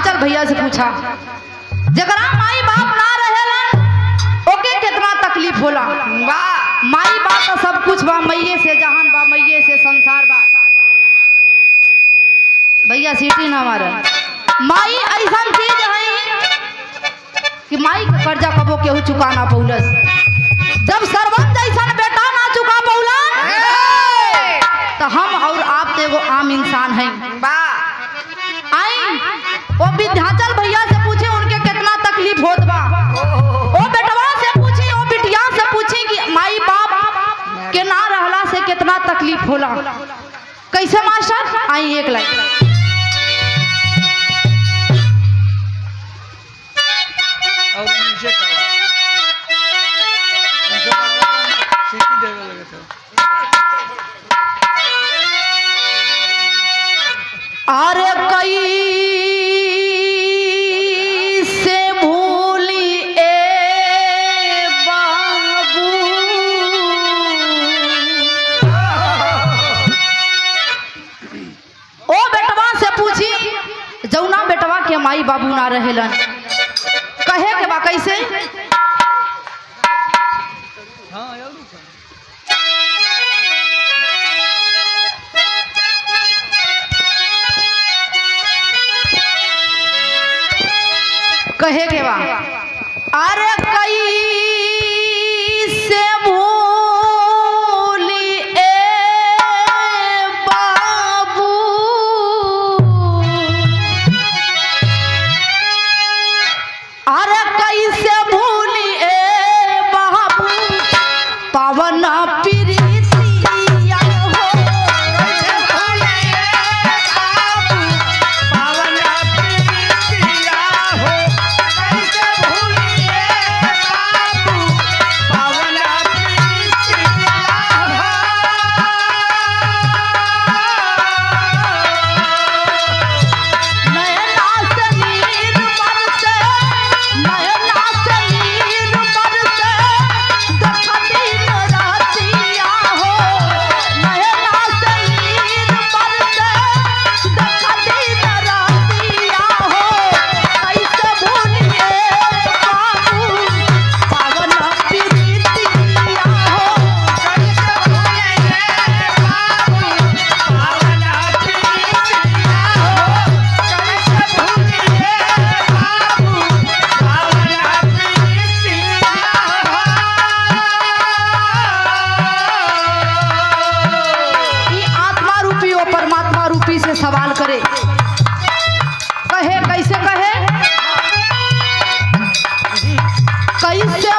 विंध्याचल भैया से पूछा, जकरा माई बाप ना रहेलन ओके कितना तकलीफ होला। माई बाप तो सब कुछ बा, मैये से जहान बा, मैये से संसार बा। भैया सीटी ना मारे। माई ऐसा चीज है कि माई का कर्जा कबो केहू चुका ना पौलस। जब सरवन जैसा बेटा ना चुका पौला तो हम और आप तो एगो आम इंसान हैं। आई वो विंध्याचल भैया से पूछे उनके कितना तकलीफ होत बा। वो बेटवा से पूछी, वो बिटिया से पूछी कि माई बाप के ना रहला से कितना तकलीफ होला। कैसे मास्टर? आई एक लाइन। अरे कई से भूली ए बाबू, ओ बेटवा से पूछी जौना बेटवा के माई बाबू ना रहेलन, कहे के बा कैसे? कहे के बा, अरे कई से भूली ए बाबू, अरे कई से भूली ए बाबू पावन सवाल करे। कहे कैसे? कहे कैसे